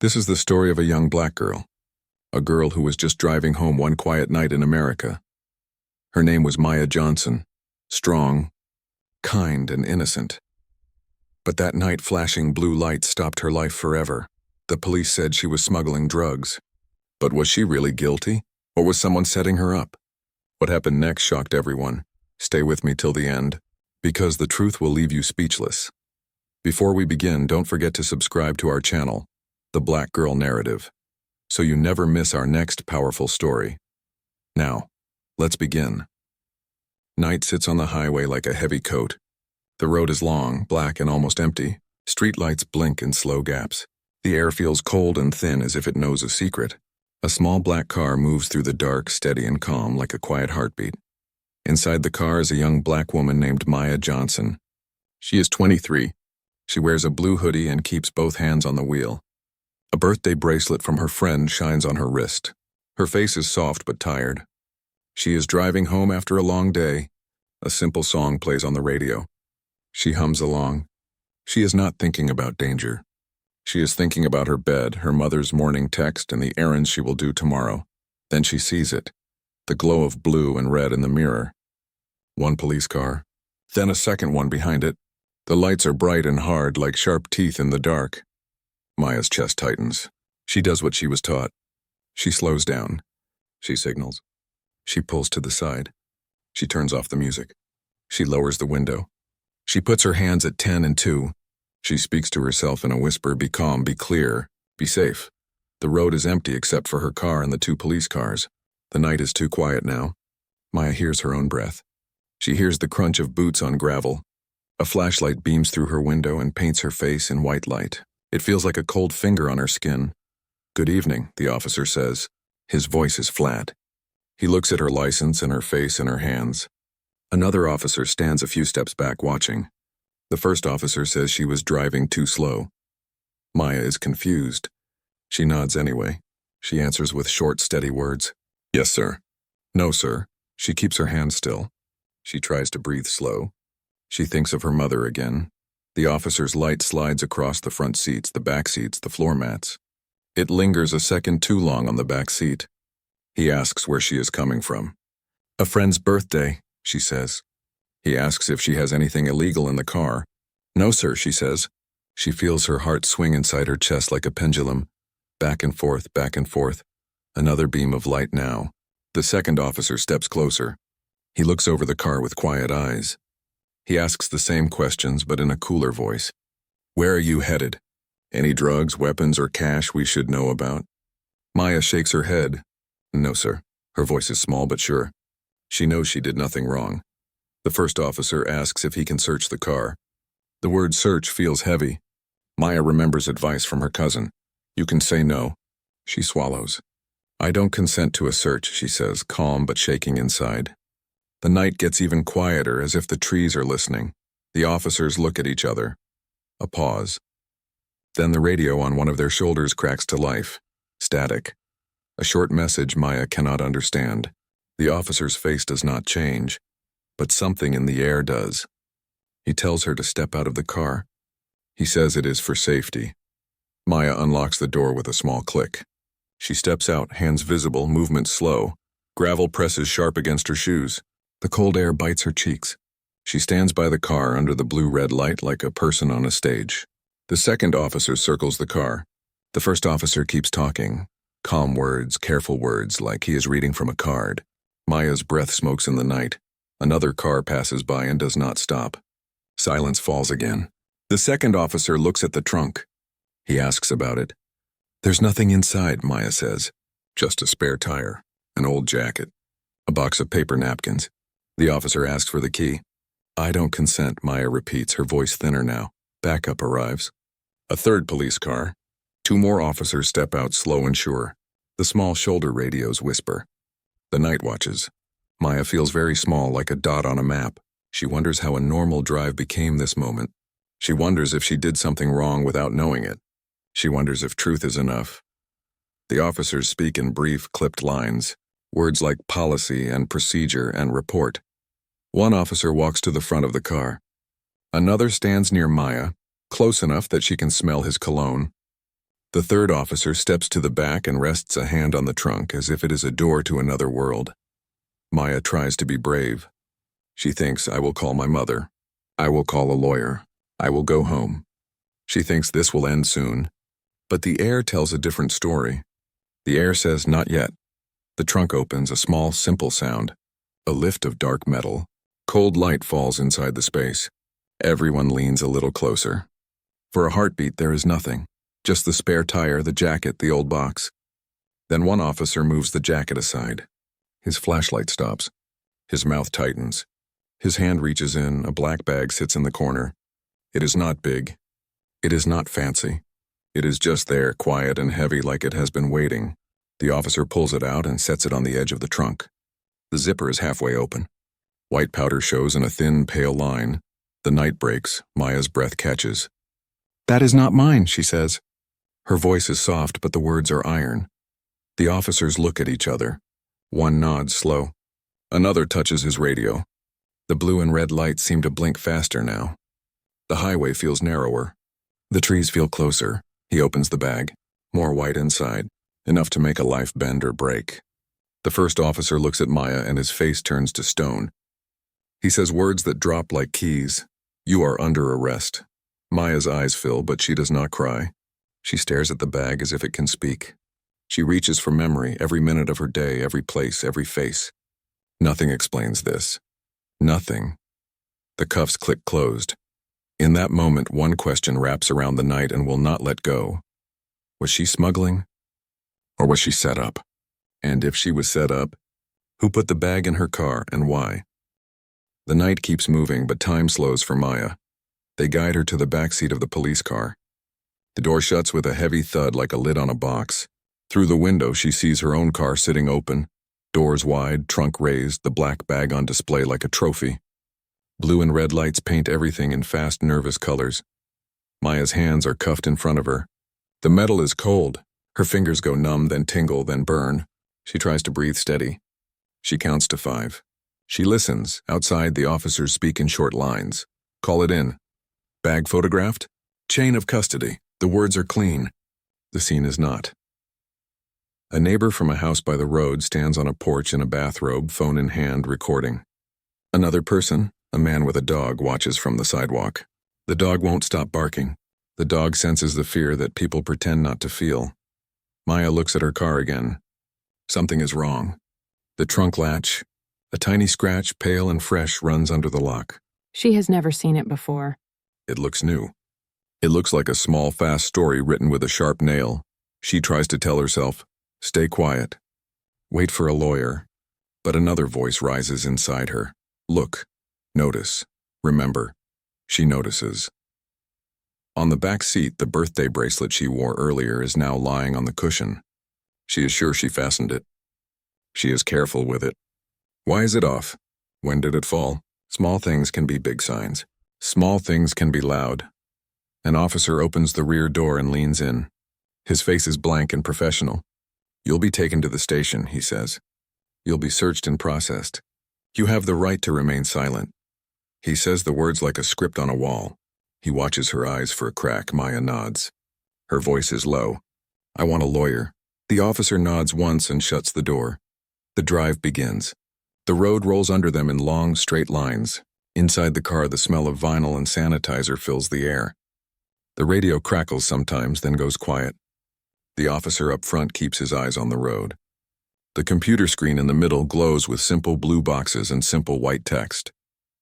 This is the story of a young black girl, a girl who was just driving home one quiet night in America. Her name was Maya Johnson, strong, kind, and innocent. But that night, flashing blue lights stopped her life forever. The police said she was smuggling drugs. But was she really guilty, or was someone setting her up? What happened next shocked everyone. Stay with me till the end, because the truth will leave you speechless. Before we begin, don't forget to subscribe to our channel, The Black Girl Narrative, so you never miss our next powerful story. Now, let's begin. Night sits on the highway like a heavy coat. The road is long, black, and almost empty. Streetlights blink in slow gaps. The air feels cold and thin as if it knows a secret. A small black car moves through the dark, steady and calm like a quiet heartbeat. Inside the car is a young black woman named Maya Johnson. She is 23. She wears a blue hoodie and keeps both hands on the wheel. A birthday bracelet from her friend shines on her wrist. Her face is soft but tired. She is driving home after a long day. A simple song plays on the radio. She hums along. She is not thinking about danger. She is thinking about her bed, her mother's morning text, and the errands she will do tomorrow. Then she sees it, the glow of blue and red in the mirror. One police car, then a second one behind it. The lights are bright and hard like sharp teeth in the dark. Maya's chest tightens. She does what she was taught. She slows down. She signals. She pulls to the side. She turns off the music. She lowers the window. She puts her hands at 10 and 2. She speaks to herself in a whisper, be calm, be clear, be safe. The road is empty except for her car and the 2 police cars. The night is too quiet now. Maya hears her own breath. She hears the crunch of boots on gravel. A flashlight beams through her window and paints her face in white light. It feels like a cold finger on her skin. Good evening, the officer says. His voice is flat. He looks at her license and her face and her hands. Another officer stands a few steps back watching. The first officer says she was driving too slow. Maya is confused. She nods anyway. She answers with short, steady words. Yes, sir. No, sir. She keeps her hand still. She tries to breathe slow. She thinks of her mother again. The officer's light slides across the front seats, the back seats, the floor mats. It lingers a second too long on the back seat. He asks where she is coming from. A friend's birthday, she says. He asks if she has anything illegal in the car. No, sir, she says. She feels her heart swing inside her chest like a pendulum. Back and forth, back and forth. Another beam of light now. The second officer steps closer. He looks over the car with quiet eyes. He asks the same questions, but in a cooler voice. Where are you headed? Any drugs, weapons, or cash we should know about? Maya shakes her head. No, sir. Her voice is small but sure. She knows she did nothing wrong. The first officer asks if he can search the car. The word search feels heavy. Maya remembers advice from her cousin. You can say no. She swallows. I don't consent to a search, she says, calm but shaking inside. The night gets even quieter, as if the trees are listening. The officers look at each other. A pause. Then the radio on one of their shoulders cracks to life. Static. A short message Maya cannot understand. The officer's face does not change, but something in the air does. He tells her to step out of the car. He says it is for safety. Maya unlocks the door with a small click. She steps out, hands visible, movement slow. Gravel presses sharp against her shoes. The cold air bites her cheeks. She stands by the car under the blue-red light like a person on a stage. The second officer circles the car. The first officer keeps talking. Calm words, careful words, like he is reading from a card. Maya's breath smokes in the night. Another car passes by and does not stop. Silence falls again. The second officer looks at the trunk. He asks about it. There's nothing inside, Maya says. Just a spare tire, an old jacket, a box of paper napkins. The officer asks for the key. I don't consent, Maya repeats, her voice thinner now. Backup arrives. A third police car. 2 more officers step out slow and sure. The small shoulder radios whisper. The night watches. Maya feels very small, like a dot on a map. She wonders how a normal drive became this moment. She wonders if she did something wrong without knowing it. She wonders if truth is enough. The officers speak in brief, clipped lines, words like policy and procedure and report. One officer walks to the front of the car. Another stands near Maya, close enough that she can smell his cologne. The third officer steps to the back and rests a hand on the trunk as if it is a door to another world. Maya tries to be brave. She thinks, I will call my mother. I will call a lawyer. I will go home. She thinks this will end soon. But the air tells a different story. The air says, not yet. The trunk opens, a small, simple sound. A lift of dark metal. Cold light falls inside the space. Everyone leans a little closer. For a heartbeat, there is nothing. Just the spare tire, the jacket, the old box. Then one officer moves the jacket aside. His flashlight stops. His mouth tightens. His hand reaches in, a black bag sits in the corner. It is not big. It is not fancy. It is just there, quiet and heavy like it has been waiting. The officer pulls it out and sets it on the edge of the trunk. The zipper is halfway open. White powder shows in a thin, pale line. The night breaks. Maya's breath catches. That is not mine, she says. Her voice is soft, but the words are iron. The officers look at each other. One nods slow. Another touches his radio. The blue and red lights seem to blink faster now. The highway feels narrower. The trees feel closer. He opens the bag. More white inside. Enough to make a life bend or break. The first officer looks at Maya and his face turns to stone. He says words that drop like keys. You are under arrest. Maya's eyes fill, but she does not cry. She stares at the bag as if it can speak. She reaches for memory, every minute of her day, every place, every face. Nothing explains this. Nothing. The cuffs click closed. In that moment, one question wraps around the night and will not let go. Was she smuggling? Or was she set up? And if she was set up, who put the bag in her car and why? The night keeps moving, but time slows for Maya. They guide her to the back seat of the police car. The door shuts with a heavy thud like a lid on a box. Through the window, she sees her own car sitting open, doors wide, trunk raised, the black bag on display like a trophy. Blue and red lights paint everything in fast, nervous colors. Maya's hands are cuffed in front of her. The metal is cold. Her fingers go numb, then tingle, then burn. She tries to breathe steady. She counts to 5. She listens. Outside, the officers speak in short lines. Call it in. Bag photographed? Chain of custody. The words are clean. The scene is not. A neighbor from a house by the road stands on a porch in a bathrobe, phone in hand, recording. Another person, a man with a dog, watches from the sidewalk. The dog won't stop barking. The dog senses the fear that people pretend not to feel. Maya looks at her car again. Something is wrong. The trunk latch, a tiny scratch, pale and fresh, runs under the lock. She has never seen it before. It looks new. It looks like a small, fast story written with a sharp nail. She tries to tell herself, stay quiet. Wait for a lawyer. But another voice rises inside her. Look. Notice. Remember. She notices. On the back seat, the birthday bracelet she wore earlier is now lying on the cushion. She is sure she fastened it. She is careful with it. Why is it off? When did it fall? Small things can be big signs. Small things can be loud. An officer opens the rear door and leans in. His face is blank and professional. You'll be taken to the station, he says. You'll be searched and processed. You have the right to remain silent. He says the words like a script on a wall. He watches her eyes for a crack. Maya nods. Her voice is low. I want a lawyer. The officer nods once and shuts the door. The drive begins. The road rolls under them in long, straight lines. Inside the car, the smell of vinyl and sanitizer fills the air. The radio crackles sometimes, then goes quiet. The officer up front keeps his eyes on the road. The computer screen in the middle glows with simple blue boxes and simple white text.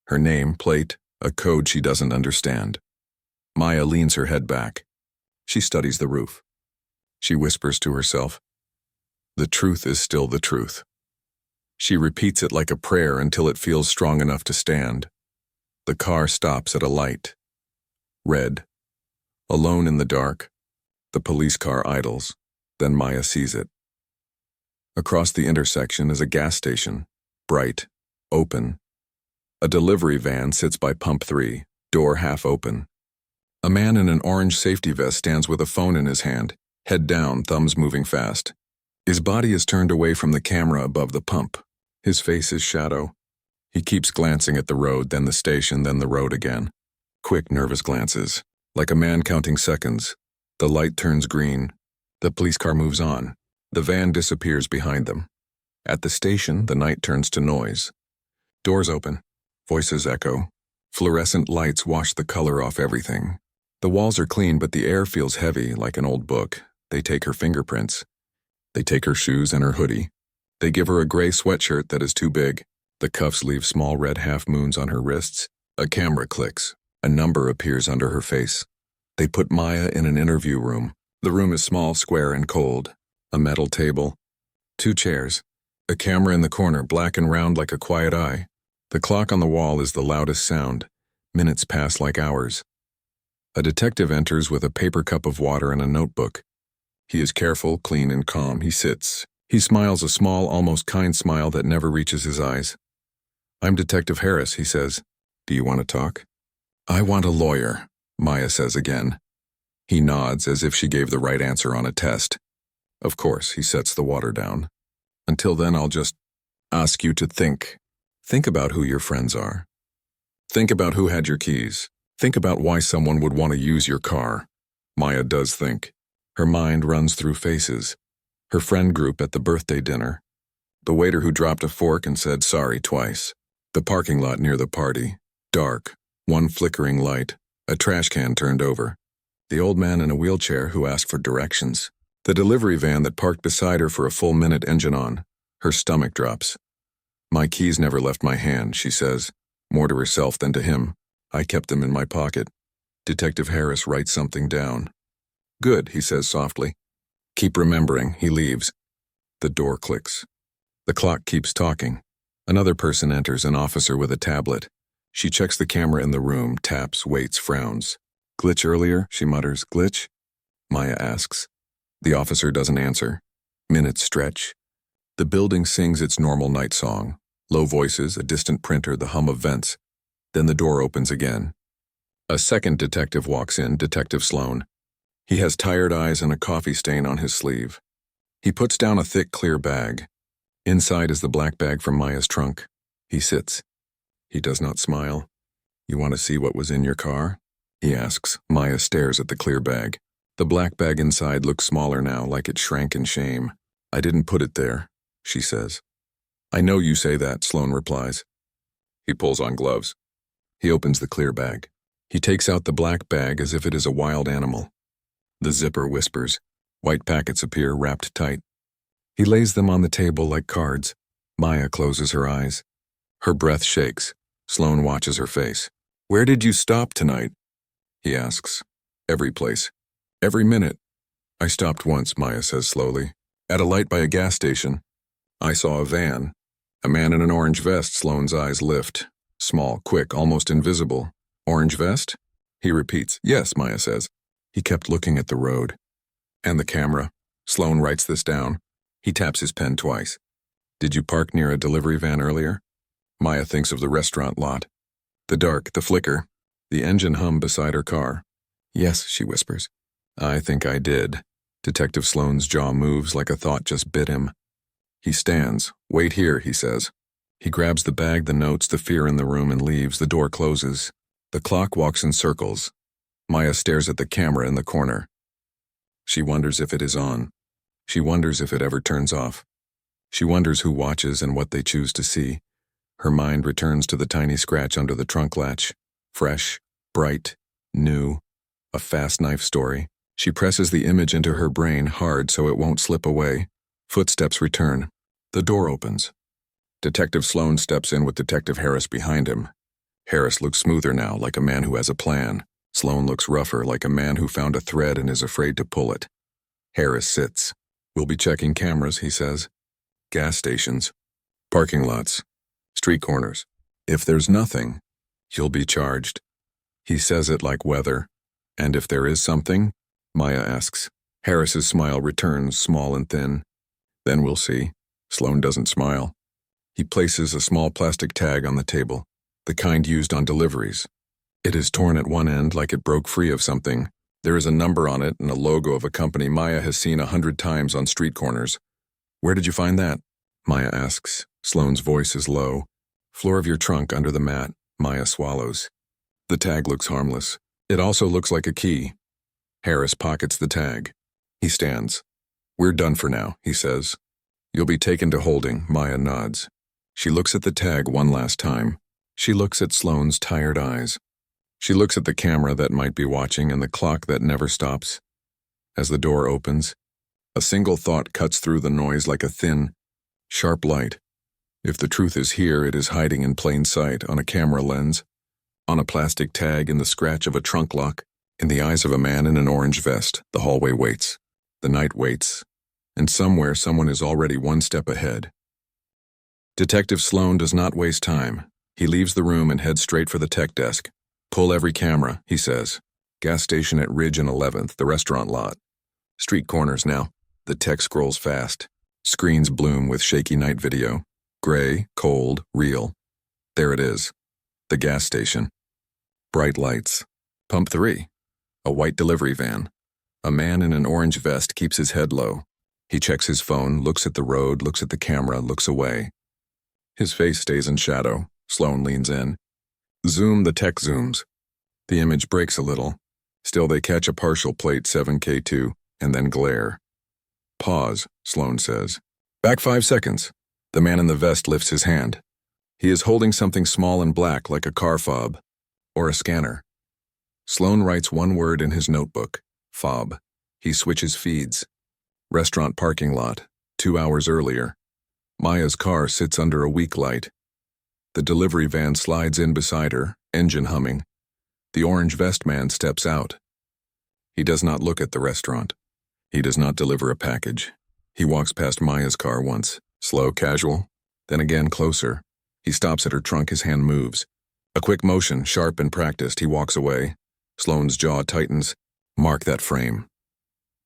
Her name, plate, a code she doesn't understand. Maya leans her head back. She studies the roof. She whispers to herself, the truth is still the truth. She repeats it like a prayer until it feels strong enough to stand. The car stops at a light. Red. Alone in the dark. The police car idles. Then Maya sees it. Across the intersection is a gas station. Bright. Open. A delivery van sits by pump 3, door half open. A man in an orange safety vest stands with a phone in his hand, head down, thumbs moving fast. His body is turned away from the camera above the pump. His face is shadow. He keeps glancing at the road, then the station, then the road again. Quick, nervous glances. Like a man counting seconds. The light turns green. The police car moves on. The van disappears behind them. At the station, the night turns to noise. Doors open. Voices echo. Fluorescent lights wash the color off everything. The walls are clean, but the air feels heavy, like an old book. They take her fingerprints. They take her shoes and her hoodie. They give her a gray sweatshirt that is too big. The cuffs leave small red half-moons on her wrists. A camera clicks. A number appears under her face. They put Maya in an interview room. The room is small, square, and cold. A metal table. 2 chairs. A camera in the corner, black and round like a quiet eye. The clock on the wall is the loudest sound. Minutes pass like hours. A detective enters with a paper cup of water and a notebook. He is careful, clean, and calm. He sits. He smiles a small, almost kind smile that never reaches his eyes. "I'm Detective Harris," he says. "Do you want to talk?" "I want a lawyer," Maya says again. He nods as if she gave the right answer on a test. "Of course," he sets the water down. "Until then, I'll just ask you to think. Think about who your friends are. Think about who had your keys. Think about why someone would want to use your car." Maya does think. Her mind runs through faces. Her friend group at the birthday dinner. The waiter who dropped a fork and said sorry twice. The parking lot near the party. Dark. One flickering light. A trash can turned over. The old man in a wheelchair who asked for directions. The delivery van that parked beside her for a full minute, engine on. Her stomach drops. "My keys never left my hand," she says, more to herself than to him. "I kept them in my pocket." Detective Harris writes something down. "Good," he says softly. "Keep remembering." He leaves. The door clicks. The clock keeps talking. Another person enters, an officer with a tablet. She checks the camera in the room, taps, waits, frowns. "Glitch earlier?" she mutters. "Glitch?" Maya asks. The officer doesn't answer. Minutes stretch. The building sings its normal night song. Low voices, a distant printer, the hum of vents. Then the door opens again. A second detective walks in, Detective Sloan. He has tired eyes and a coffee stain on his sleeve. He puts down a thick, clear bag. Inside is the black bag from Maya's trunk. He sits. He does not smile. "You want to see what was in your car?" he asks. Maya stares at the clear bag. The black bag inside looks smaller now, like it shrank in shame. "I didn't put it there," she says. "I know you say that," Sloan replies. He pulls on gloves. He opens the clear bag. He takes out the black bag as if it is a wild animal. The zipper whispers. White packets appear, wrapped tight. He lays them on the table like cards. Maya closes her eyes. Her breath shakes. Sloan watches her face. "Where did you stop tonight?" he asks. "Every place. Every minute." "I stopped once," Maya says slowly. "At a light by a gas station. I saw a van. A man in an orange vest." Sloan's eyes lift. Small, quick, almost invisible. "Orange vest?" He repeats. "Yes," Maya says. He kept looking at the road. "And the camera." Sloan writes this down. He taps his pen twice. "Did you park near a delivery van earlier?" Maya thinks of the restaurant lot. The dark, the flicker, the engine hum beside her car. "Yes," she whispers. "I think I did." Detective Sloan's jaw moves like a thought just bit him. He stands. "Wait here," he says. He grabs the bag, the notes, the fear in the room, and leaves. The door closes. The clock walks in circles. Maya stares at the camera in the corner. She wonders if it is on. She wonders if it ever turns off. She wonders who watches and what they choose to see. Her mind returns to the tiny scratch under the trunk latch. Fresh, bright, new, a fast knife story. She presses the image into her brain hard so it won't slip away. Footsteps return. The door opens. Detective Sloan steps in with Detective Harris behind him. Harris looks smoother now, like a man who has a plan. Sloan looks rougher, like a man who found a thread and is afraid to pull it. Harris sits. "We'll be checking cameras," he says. "Gas stations. Parking lots. Street corners. If there's nothing, you'll be charged." He says it like weather. "And if there is something?" Maya asks. Harris's smile returns, small and thin. "Then we'll see." Sloan doesn't smile. He places a small plastic tag on the table, the kind used on deliveries. It is torn at one end like it broke free of something. There is a number on it and a logo of a company Maya has seen 100 times on street corners. "Where did you find that?" Maya asks. Sloan's voice is low. "Floor of your trunk under the mat." Maya swallows. The tag looks harmless. It also looks like a key. Harris pockets the tag. He stands. "We're done for now," he says. "You'll be taken to holding," Maya nods. She looks at the tag one last time. She looks at Sloane's tired eyes. She looks at the camera that might be watching and the clock that never stops. As the door opens, a single thought cuts through the noise like a thin, sharp light. If the truth is here, it is hiding in plain sight, on a camera lens, on a plastic tag, in the scratch of a trunk lock, in the eyes of a man in an orange vest. The hallway waits. The night waits. And somewhere someone is already one step ahead. Detective Sloane does not waste time. He leaves the room and heads straight for the tech desk. "Pull every camera," he says. "Gas station at Ridge and 11th, the restaurant lot. Street corners now." The tech scrolls fast. Screens bloom with shaky night video. Gray, cold, real. There it is. The gas station. Bright lights. Pump 3. A white delivery van. A man in an orange vest keeps his head low. He checks his phone, looks at the road, looks at the camera, looks away. His face stays in shadow. Sloane leans in. Zoom, the tech zooms. The image breaks a little. Still they catch a partial plate 7K2 and then glare. "Pause," Sloane says. "Back 5 seconds. The man in the vest lifts his hand. He is holding something small and black like a car fob or a scanner. Sloane writes one word in his notebook, fob. He switches feeds. Restaurant parking lot, 2 hours earlier. Maya's car sits under a weak light. The delivery van slides in beside her, engine humming. The orange vest man steps out. He does not look at the restaurant. He does not deliver a package. He walks past Maya's car once, slow, casual, then again closer. He stops at her trunk, his hand moves. A quick motion, sharp and practiced, he walks away. Sloane's jaw tightens. Mark that frame.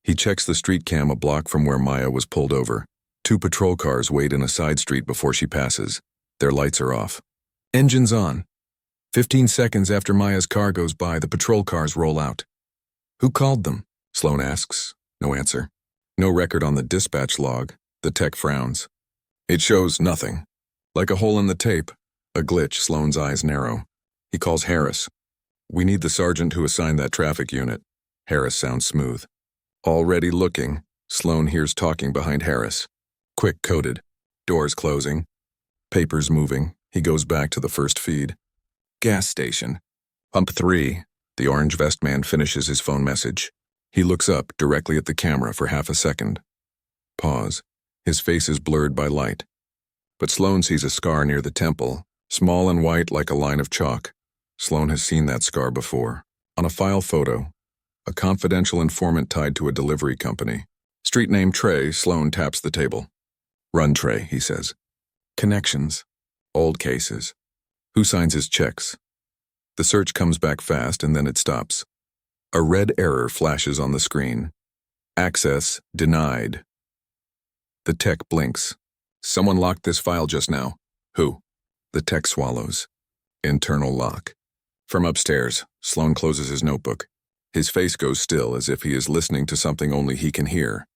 He checks the street cam a block from where Maya was pulled over. 2 patrol cars wait in a side street before she passes. Their lights are off. Engines on. 15 seconds after Maya's car goes by, the patrol cars roll out. "Who called them?" Sloane asks. No answer. No record on the dispatch log. The tech frowns. It shows nothing. Like a hole in the tape. A glitch. Sloane's eyes narrow. He calls Harris. "We need the sergeant who assigned that traffic unit." Harris sounds smooth. Already looking. Sloane hears talking behind Harris. Quick coded. Doors closing. Papers moving. He goes back to the first feed. Gas station. Pump 3. The orange vest man finishes his phone message. He looks up directly at the camera for half a second. Pause. His face is blurred by light. But Sloane sees a scar near the temple, small and white like a line of chalk. Sloane has seen that scar before. On a file photo. A confidential informant tied to a delivery company. Street name Trey. Sloane taps the table. "Run, Trey," he says. Connections. Old cases. Who signs his checks? The search comes back fast and then it stops. A red error flashes on the screen. Access denied. The tech blinks. "Someone locked this file just now." "Who?" The tech swallows. Internal lock. From upstairs, Sloane closes his notebook. His face goes still as if he is listening to something only he can hear.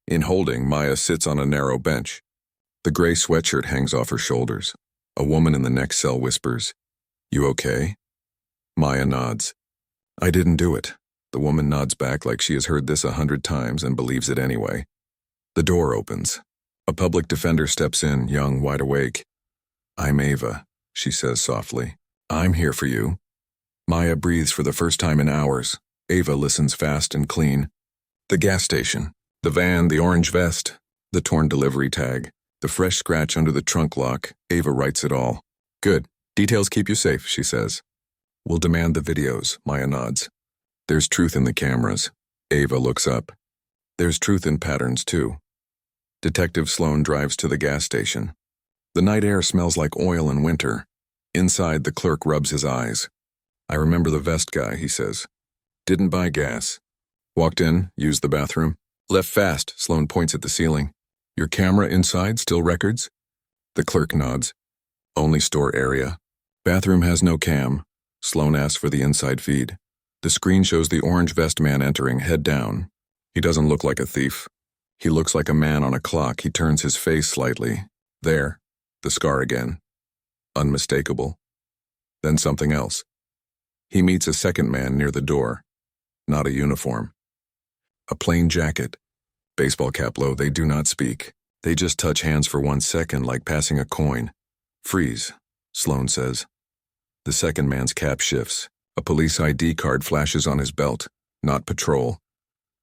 In holding, Maya sits on a narrow bench. The gray sweatshirt hangs off her shoulders. A woman in the next cell whispers, "You okay?" Maya nods. "I didn't do it." The woman nods back like she has heard this 100 times and believes it anyway. The door opens. A public defender steps in, young, wide awake. "I'm Ava," she says softly. "I'm here for you." Maya breathes for the first time in hours. Ava listens fast and clean. The gas station. The van, the orange vest, the torn delivery tag, the fresh scratch under the trunk lock. Ava writes it all. "Good. Details keep you safe," she says. "We'll demand the videos," Maya nods. There's truth in the cameras. Ava looks up. There's truth in patterns, too. Detective Sloane drives to the gas station. The night air smells like oil in winter. Inside, the clerk rubs his eyes. "I remember the vest guy," he says. "Didn't buy gas. Walked in, used the bathroom. Left fast," Sloane points at the ceiling. "Your camera inside, still records?" The clerk nods. "Only store area. Bathroom has no cam." Sloane asks for the inside feed. The screen shows the orange vest man entering, head down. He doesn't look like a thief. He looks like a man on a clock. He turns his face slightly. There, the scar again. Unmistakable. Then something else. He meets a second man near the door. Not a uniform. A plain jacket. Baseball cap low, they do not speak. They just touch hands for 1 second like passing a coin. Freeze, Sloan says. The second man's cap shifts. A police ID card flashes on his belt. Not patrol.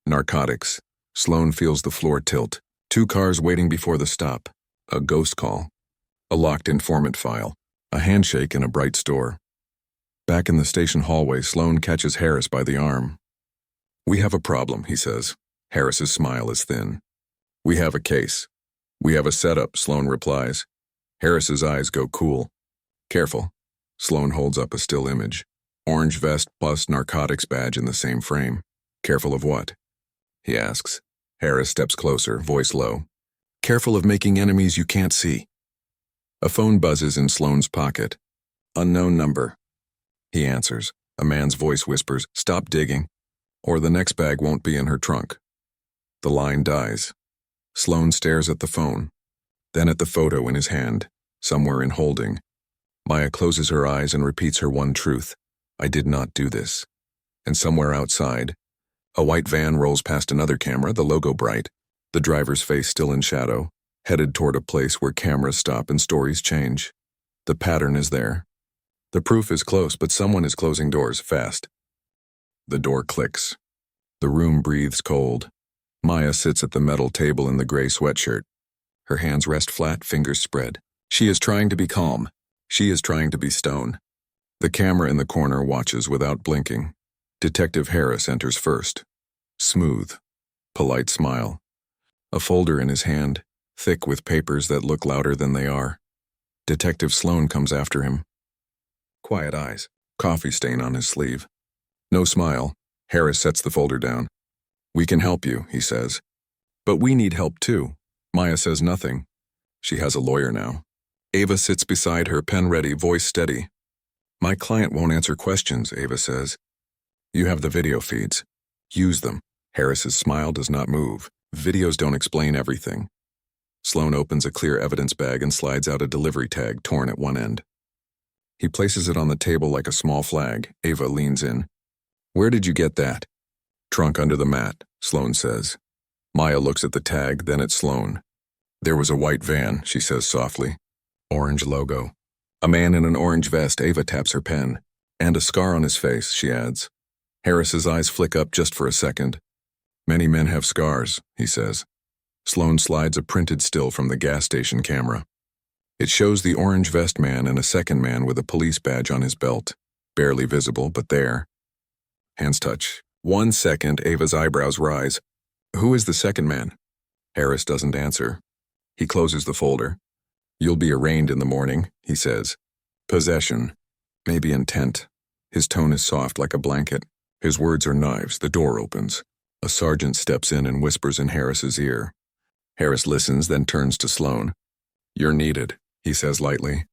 Narcotics. Sloan feels the floor tilt. 2 cars waiting before the stop. A ghost call. A locked informant file. A handshake in a bright store. Back in the station hallway, Sloan catches Harris by the arm. "We have a problem," he says. Harris's smile is thin. "We have a case." "We have a setup," Sloan replies. Harris's eyes go cool. "Careful." Sloan holds up a still image. Orange vest plus narcotics badge in the same frame. "Careful of what?" he asks. Harris steps closer, voice low. "Careful of making enemies you can't see." A phone buzzes in Sloan's pocket. "Unknown number." He answers. A man's voice whispers, "Stop digging, or the next bag won't be in her trunk." The line dies. Sloan stares at the phone, then at the photo in his hand, somewhere in holding. Maya closes her eyes and repeats her one truth. "I did not do this." And somewhere outside, a white van rolls past another camera, the logo bright, the driver's face still in shadow, headed toward a place where cameras stop and stories change. The pattern is there. The proof is close, but someone is closing doors fast. The door clicks. The room breathes cold. Maya sits at the metal table in the gray sweatshirt. Her hands rest flat, fingers spread. She is trying to be calm. She is trying to be stone. The camera in the corner watches without blinking. Detective Harris enters first. Smooth. Polite smile. A folder in his hand, thick with papers that look louder than they are. Detective Sloan comes after him. Quiet eyes. Coffee stain on his sleeve. No smile. Harris sets the folder down. "We can help you," he says. "But we need help too." Maya says nothing. She has a lawyer now. Ava sits beside her, pen ready, voice steady. "My client won't answer questions," Ava says. "You have the video feeds. Use them." Harris's smile does not move. Videos don't explain everything. Sloan opens a clear evidence bag and slides out a delivery tag torn at one end. He places it on the table like a small flag. Ava leans in. "Where did you get that?" "Trunk under the mat," Sloan says. Maya looks at the tag, then at Sloan. "There was a white van," she says softly. Orange logo. "A man in an orange vest," Ava taps her pen. "And a scar on his face," she adds. Harris's eyes flick up just for a second. "Many men have scars," he says. Sloan slides a printed still from the gas station camera. It shows the orange vest man and a second man with a police badge on his belt. Barely visible, but there. Hands touch. 1 second, Ava's eyebrows rise. "Who is the second man?" Harris doesn't answer. He closes the folder. "You'll be arraigned in the morning," he says. "Possession. Maybe intent." His tone is soft like a blanket. His words are knives. The door opens. A sergeant steps in and whispers in Harris's ear. Harris listens, then turns to Sloan. "You're needed," he says lightly.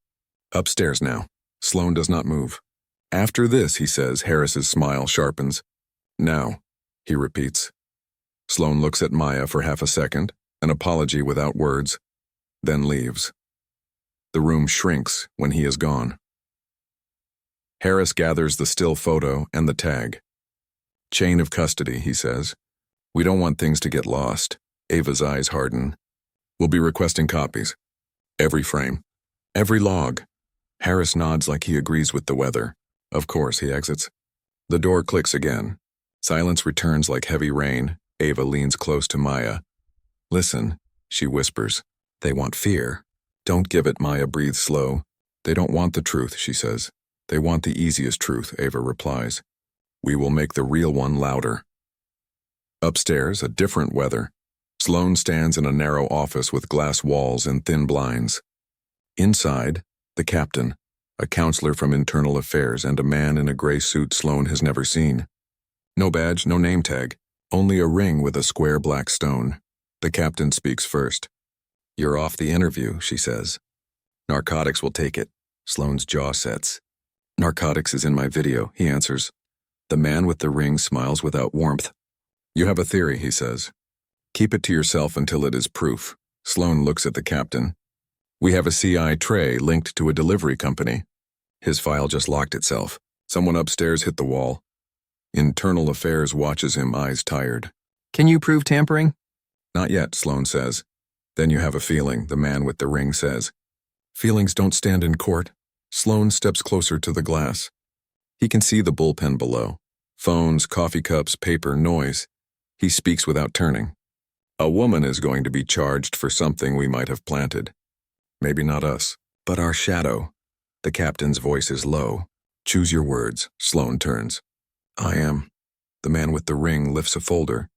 "Upstairs now." Sloan does not move. "After this," he says. Harris's smile sharpens. "Now," he repeats. Sloan looks at Maya for half a second, an apology without words, then leaves. The room shrinks when he is gone. Harris gathers the still photo and the tag. "Chain of custody," he says. "We don't want things to get lost." Ava's eyes harden. "We'll be requesting copies. Every frame. Every log." Harris nods like he agrees with the weather. Of course, he exits. The door clicks again. Silence returns like heavy rain. Ava leans close to Maya. "Listen," she whispers. "They want fear." "Don't give it," Maya breathes slow. "They don't want the truth," she says. "They want the easiest truth," Ava replies. "We will make the real one louder." Upstairs, a different weather. Sloan stands in a narrow office with glass walls and thin blinds. Inside, the captain, a counselor from Internal Affairs, and a man in a gray suit Sloan has never seen. No badge, no name tag, only a ring with a square black stone. The captain speaks first. "You're off the interview," she says. "Narcotics will take it." Sloan's jaw sets. "Narcotics is in my video," he answers. The man with the ring smiles without warmth. "You have a theory," he says. "Keep it to yourself until it is proof." Sloan looks at the captain. "We have a CI tray linked to a delivery company." His file just locked itself. Someone upstairs hit the wall. Internal Affairs watches him, eyes tired. "Can you prove tampering?" Not yet, Sloan says. Then you have a feeling, the man with the ring says. Feelings don't stand in court. Sloan steps closer to the glass. He can see the bullpen below. Phones, coffee cups, paper, noise. He speaks without turning. A woman is going to be charged for something we might have planted. Maybe not us, but our shadow. The captain's voice is low. Choose your words. Sloan turns. I am. The man with the ring lifts a folder.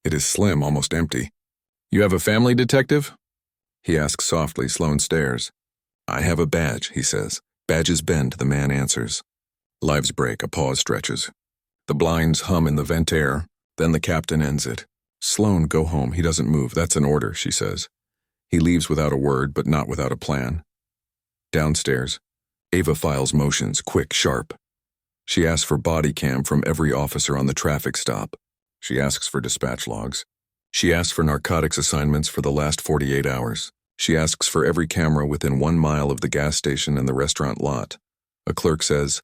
It is slim, almost empty. You have a family, detective? He asks softly. Sloan stares. I have a badge, he says. Badges bend, the man answers. Lives break, a pause stretches. The blinds hum in the vent air. Then the captain ends it. Sloan, go home. He doesn't move. That's an order, she says. He leaves without a word, but not without a plan. Downstairs, Ava files motions, quick, sharp. She asks for body cam from every officer on the traffic stop. She asks for dispatch logs. She asks for narcotics assignments for the last 48 hours. She asks for every camera within 1 mile of the gas station and the restaurant lot. A clerk says,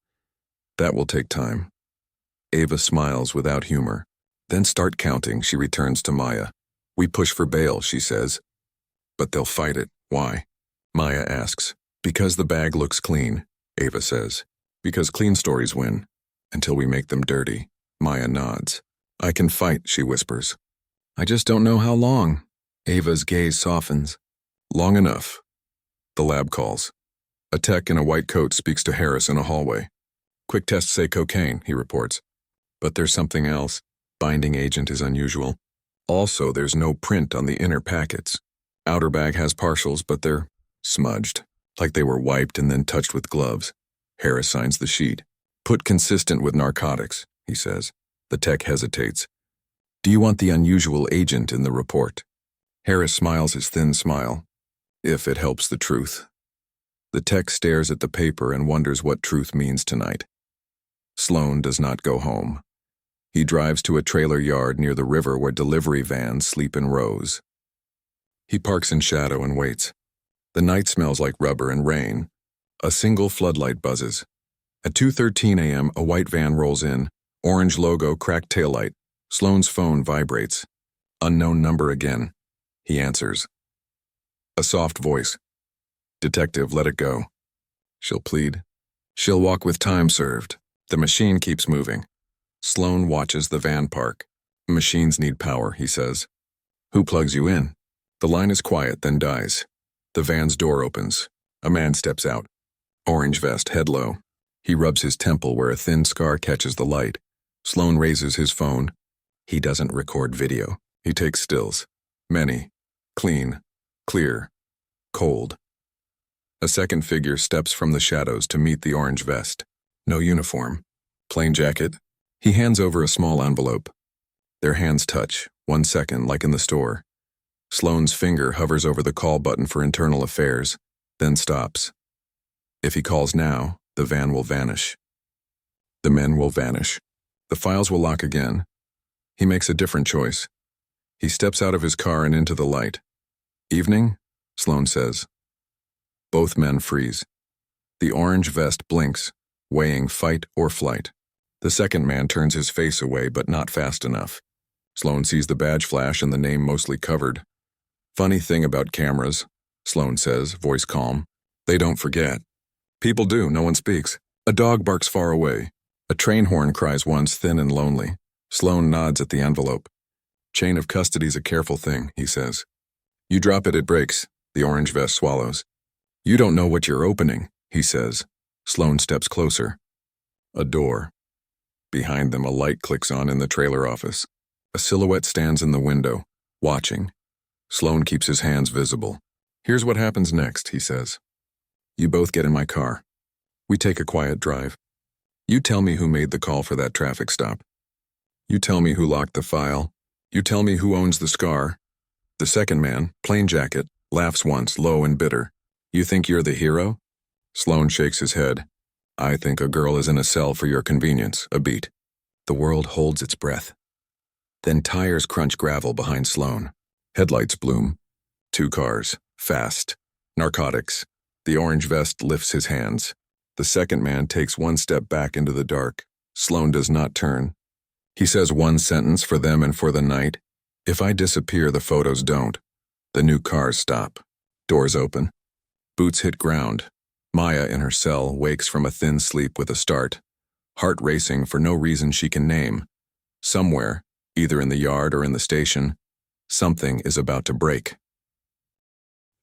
that will take time. Ava smiles without humor. Then start counting, she returns to Maya. We push for bail, she says. But they'll fight it. Why? Maya asks. Because the bag looks clean, Ava says. Because clean stories win. Until we make them dirty. Maya nods. I can fight, she whispers. I just don't know how long. Ava's gaze softens. Long enough. The lab calls. A tech in a white coat speaks to Harris in a hallway. Quick tests say cocaine, he reports. But there's something else. Binding agent is unusual. Also, there's no print on the inner packets. Outer bag has partials, but they're smudged, like they were wiped and then touched with gloves. Harris signs the sheet. Put consistent with narcotics, he says. The tech hesitates. Do you want the unusual agent in the report? Harris smiles his thin smile. If it helps the truth. The tech stares at the paper and wonders what truth means tonight. Sloan does not go home. He drives to a trailer yard near the river where delivery vans sleep in rows. He parks in shadow and waits. The night smells like rubber and rain. A single floodlight buzzes. At 2:13 a.m., a white van rolls in. Orange logo, cracked taillight. Sloan's phone vibrates. Unknown number again. He answers. A soft voice. Detective, let it go. She'll plead. She'll walk with time served. The machine keeps moving. Sloan watches the van park. Machines need power, he says. Who plugs you in? The line is quiet, then dies. The van's door opens. A man steps out. Orange vest, head low. He rubs his temple where a thin scar catches the light. Sloan raises his phone. He doesn't record video. He takes stills. Many. Clean. Clear. Cold. A second figure steps from the shadows to meet the orange vest. No uniform. Plain jacket. He hands over a small envelope. Their hands touch, 1 second, like in the store. Sloan's finger hovers over the call button for internal affairs, then stops. If he calls now, the van will vanish. The men will vanish. The files will lock again. He makes a different choice. He steps out of his car and into the light. Evening? Sloan says. Both men freeze. The orange vest blinks, weighing fight or flight. The second man turns his face away, but not fast enough. Sloan sees the badge flash and the name mostly covered. Funny thing about cameras, Sloan says, voice calm. They don't forget. People do, no one speaks. A dog barks far away. A train horn cries once, thin and lonely. Sloan nods at the envelope. Chain of custody's a careful thing, he says. You drop it, it breaks. The orange vest swallows. You don't know what you're opening, he says. Sloan steps closer. A door. Behind them, a light clicks on in the trailer office. A silhouette stands in the window, watching. Sloan keeps his hands visible. Here's what happens next, he says. You both get in my car. We take a quiet drive. You tell me who made the call for that traffic stop. You tell me who locked the file. You tell me who owns the scar. The second man, plain jacket, laughs once, low and bitter. You think you're the hero? Sloan shakes his head. I think a girl is in a cell for your convenience, a beat. The world holds its breath. Then tires crunch gravel behind Sloan. Headlights bloom. 2 cars, fast. Narcotics. The orange vest lifts his hands. The second man takes 1 step back into the dark. Sloan does not turn. He says 1 sentence for them and for the night. If I disappear, the photos don't. The new cars stop. Doors open. Boots hit ground. Maya in her cell wakes from a thin sleep with a start. Heart racing for no reason she can name. Somewhere, either in the yard or in the station, something is about to break.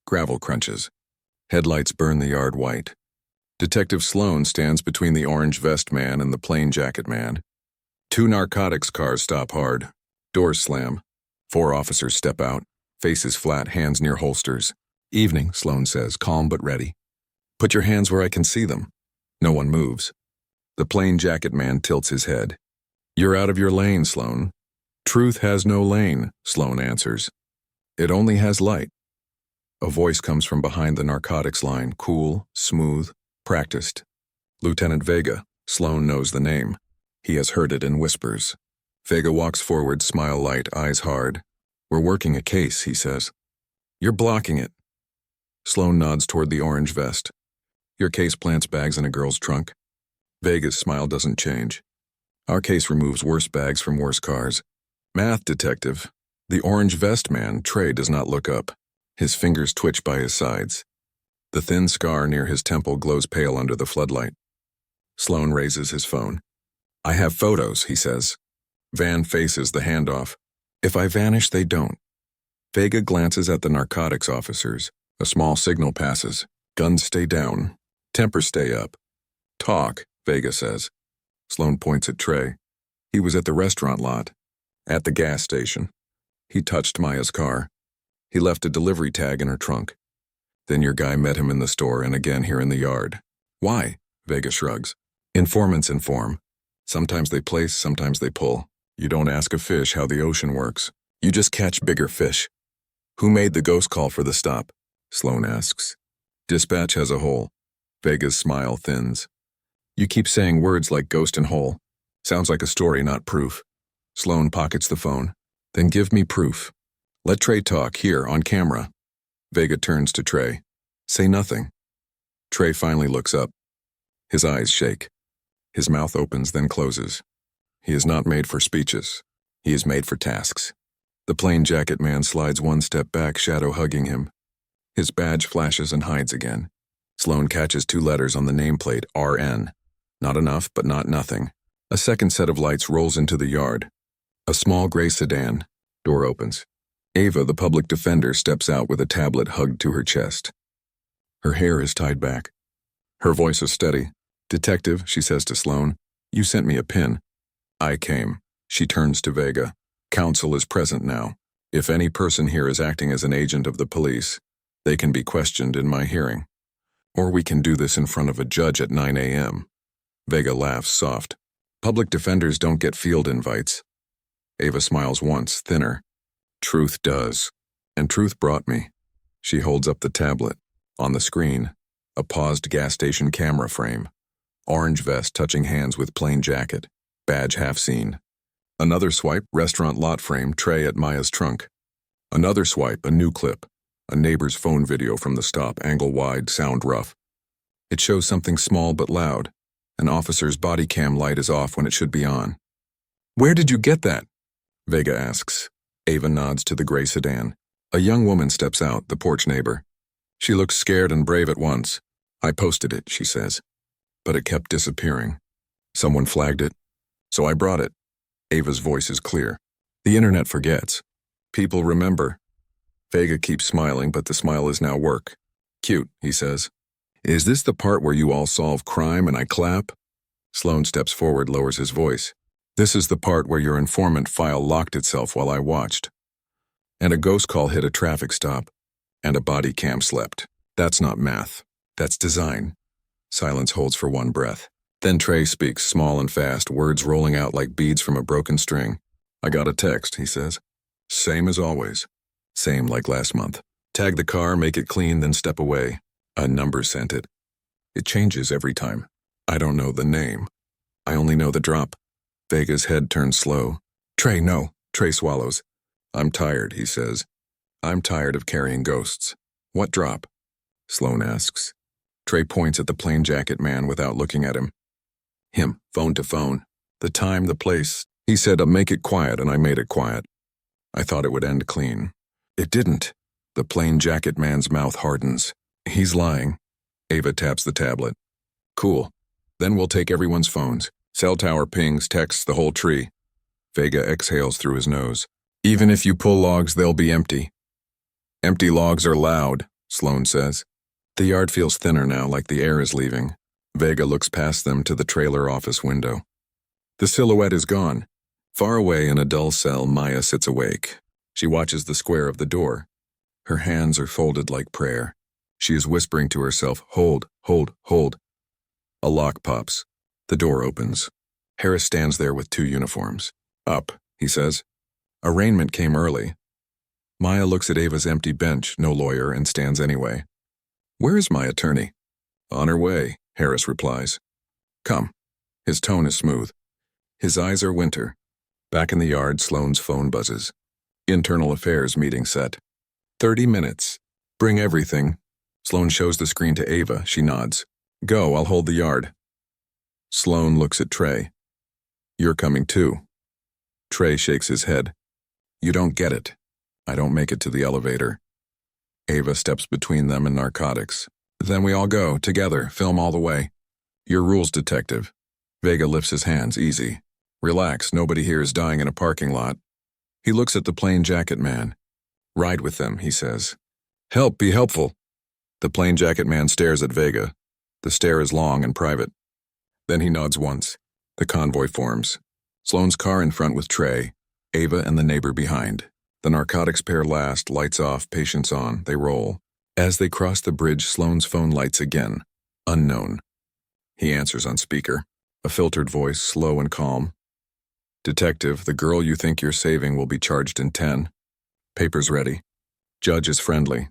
Gravel crunches. Headlights burn the yard white. Detective Sloan stands between the orange vest man and the plain jacket man. 2 narcotics cars stop hard. Doors slam. 4 officers step out, faces flat, hands near holsters. Evening, Sloan says, calm but ready. Put your hands where I can see them. No one moves. The plain jacket man tilts his head. You're out of your lane, Sloan. Truth has no lane, Sloan answers. It only has light. A voice comes from behind the narcotics line, cool, smooth, practiced. Lieutenant Vega. Sloan knows the name. He has heard it in whispers. Vega walks forward, smile light, eyes hard. We're working a case, he says. You're blocking it. Sloan nods toward the orange vest. Your case plants bags in a girl's trunk. Vega's smile doesn't change. Our case removes worse bags from worse cars. Math detective. The orange vest man, Trey, does not look up. His fingers twitch by his sides. The thin scar near his temple glows pale under the floodlight. Sloan raises his phone. I have photos, he says. Van faces the handoff. If I vanish, they don't. Vega glances at the narcotics officers. A small signal passes. Guns stay down. Tempers stay up. Talk, Vega says. Sloan points at Trey. He was at the restaurant lot. At the gas station. He touched Maya's car. He left a delivery tag in her trunk. Then your guy met him in the store and again here in the yard. Why? Vega shrugs. Informants inform. Sometimes they place, sometimes they pull. You don't ask a fish how the ocean works. You just catch bigger fish. Who made the ghost call for the stop? Sloan asks. Dispatch has a hole. Vega's smile thins. You keep saying words like ghost and hole. Sounds like a story, not proof. Sloan pockets the phone. Then give me proof. Let Trey talk, here, on camera. Vega turns to Trey. Say nothing. Trey finally looks up. His eyes shake. His mouth opens, then closes. He is not made for speeches. He is made for tasks. The plain jacket man slides one step back, shadow hugging him. His badge flashes and hides again. Sloan catches 2 letters on the nameplate, RN. Not enough, but not nothing. A second set of lights rolls into the yard. A small gray sedan. Door opens. Ava, the public defender, steps out with a tablet hugged to her chest. Her hair is tied back. Her voice is steady. Detective, she says to Sloan, you sent me a pin. I came. She turns to Vega. Counsel is present now. If any person here is acting as an agent of the police, they can be questioned in my hearing. Or we can do this in front of a judge at 9 a.m. Vega laughs soft. Public defenders don't get field invites. Ava smiles once, thinner. Truth does. And truth brought me. She holds up the tablet. On the screen, a paused gas station camera frame. Orange vest touching hands with plain jacket. Badge half seen. Another swipe, restaurant lot frame, tray at Maya's trunk. Another swipe, a new clip. A neighbor's phone video from the stop, angle wide, sound rough. It shows something small but loud. An officer's body cam light is off when it should be on. Where did you get that? Vega asks. Ava nods to the gray sedan. A young woman steps out, the porch neighbor. She looks scared and brave at once. I posted it, she says. But it kept disappearing. Someone flagged it. So I brought it. Ava's voice is clear. The internet forgets. People remember. Vega keeps smiling, but the smile is now work. Cute, he says. Is this the part where you all solve crime and I clap? Sloan steps forward, lowers his voice. This is the part where your informant file locked itself while I watched. And a ghost call hit a traffic stop. And a body cam slept. That's not math. That's design. Silence holds for one breath. Then Trey speaks, small and fast, words rolling out like beads from a broken string. I got a text, he says. Same as always. Same like last month. Tag the car, make it clean, then step away. A number sent it. It changes every time. I don't know the name. I only know the drop. Vega's head turns slow. Trey, no. Trey swallows. I'm tired, he says. I'm tired of carrying ghosts. What drop? Sloan asks. Trey points at the plain jacket man without looking at him. Him, phone to phone. The time, the place. He said, make it quiet, and I made it quiet. I thought it would end clean. It didn't. The plain jacket man's mouth hardens. He's lying. Ava taps the tablet. Cool. Then we'll take everyone's phones. Cell tower pings, texts, the whole tree. Vega exhales through his nose. Even if you pull logs, they'll be empty. Empty logs are loud, Sloan says. The yard feels thinner now, like the air is leaving. Vega looks past them to the trailer office window. The silhouette is gone. Far away in a dull cell, Maya sits awake. She watches the square of the door. Her hands are folded like prayer. She is whispering to herself, hold, hold, hold. A lock pops. The door opens. Harris stands there with 2 uniforms. Up, he says. Arraignment came early. Maya looks at Ava's empty bench, no lawyer, and stands anyway. Where is my attorney? On her way, Harris replies. Come. His tone is smooth. His eyes are winter. Back in the yard, Sloane's phone buzzes. Internal affairs meeting set. 30 minutes. Bring everything. Sloane shows the screen to Ava. She nods. Go, I'll hold the yard. Sloane looks at Trey. You're coming too. Trey shakes his head. You don't get it. I don't make it to the elevator. Ava steps between them and narcotics. Then we all go, together, film all the way. Your rules, detective. Vega lifts his hands, easy. Relax, nobody here is dying in a parking lot. He looks at the plain jacket man. Ride with them, he says. Help, be helpful. The plain jacket man stares at Vega. The stare is long and private. Then he nods once. The convoy forms. Sloane's car in front with Trey, Ava and the neighbor behind. The narcotics pair last, lights off, patience on, they roll. As they cross the bridge, Sloane's phone lights again. Unknown. He answers on speaker. A filtered voice, slow and calm. Detective, the girl you think you're saving will be charged in 10. Papers ready. Judge is friendly.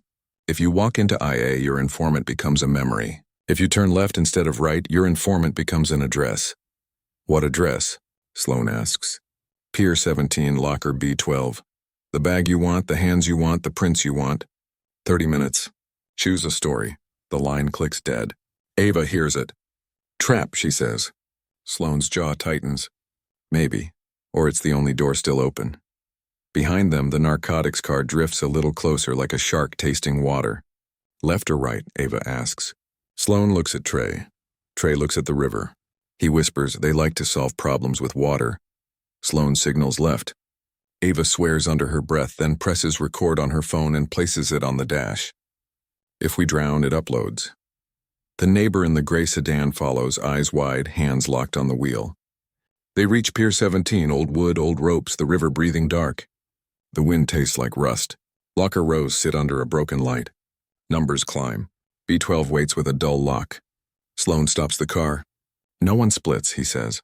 If you walk into IA, your informant becomes a memory. If you turn left instead of right, your informant becomes an address. What address? Sloane asks. Pier 17, locker B12. The bag you want, the hands you want, the prints you want. 30 minutes. Choose a story. The line clicks dead. Ava hears it. Trap, she says. Sloane's jaw tightens. Maybe. Or it's the only door still open. Behind them, the narcotics car drifts a little closer like a shark tasting water. Left or right, Ava asks. Sloane looks at Trey. Trey looks at the river. He whispers, they like to solve problems with water. Sloane signals left. Ava swears under her breath, then presses record on her phone and places it on the dash. If we drown, it uploads. The neighbor in the gray sedan follows, eyes wide, hands locked on the wheel. They reach Pier 17, old wood, old ropes, the river breathing dark. The wind tastes like rust. Locker rows sit under a broken light. Numbers climb. B12 waits with a dull lock. Sloane stops the car. No one splits, he says.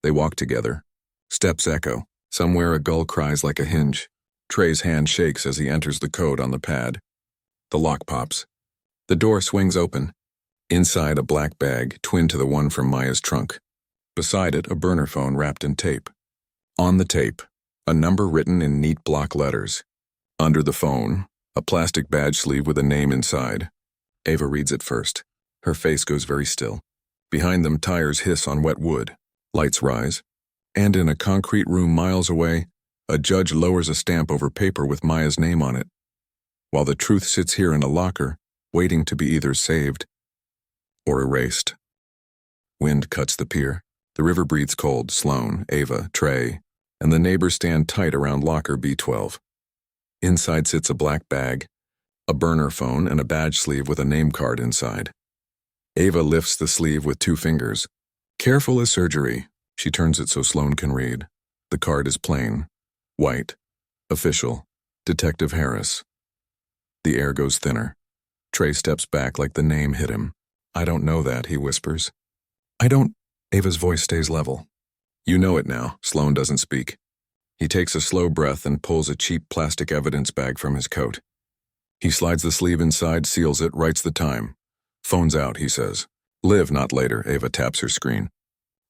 They walk together. Steps echo. Somewhere a gull cries like a hinge. Trey's hand shakes as he enters the code on the pad. The lock pops. The door swings open. Inside, a black bag, twin to the one from Maya's trunk. Beside it, a burner phone wrapped in tape. On the tape, a number written in neat block letters. Under the phone, a plastic badge sleeve with a name inside. Ava reads it first. Her face goes very still. Behind them, tires hiss on wet wood. Lights rise. And in a concrete room miles away, a judge lowers a stamp over paper with Maya's name on it. While the truth sits here in a locker, waiting to be either saved or erased. Wind cuts the pier. The river breathes cold. Sloane, Ava, Trey, and the neighbors stand tight around locker B12. Inside sits a black bag, a burner phone, and a badge sleeve with a name card inside. Ava lifts the sleeve with 2 fingers. Careful as surgery. She turns it so Sloane can read. The card is plain. White. Official. Detective Harris. The air goes thinner. Trey steps back like the name hit him. I don't know that, he whispers. I don't. Ava's voice stays level. You know it now. Sloane doesn't speak. He takes a slow breath and pulls a cheap plastic evidence bag from his coat. He slides the sleeve inside, seals it, writes the time. Phone's out, he says. Live, not later. Ava taps her screen.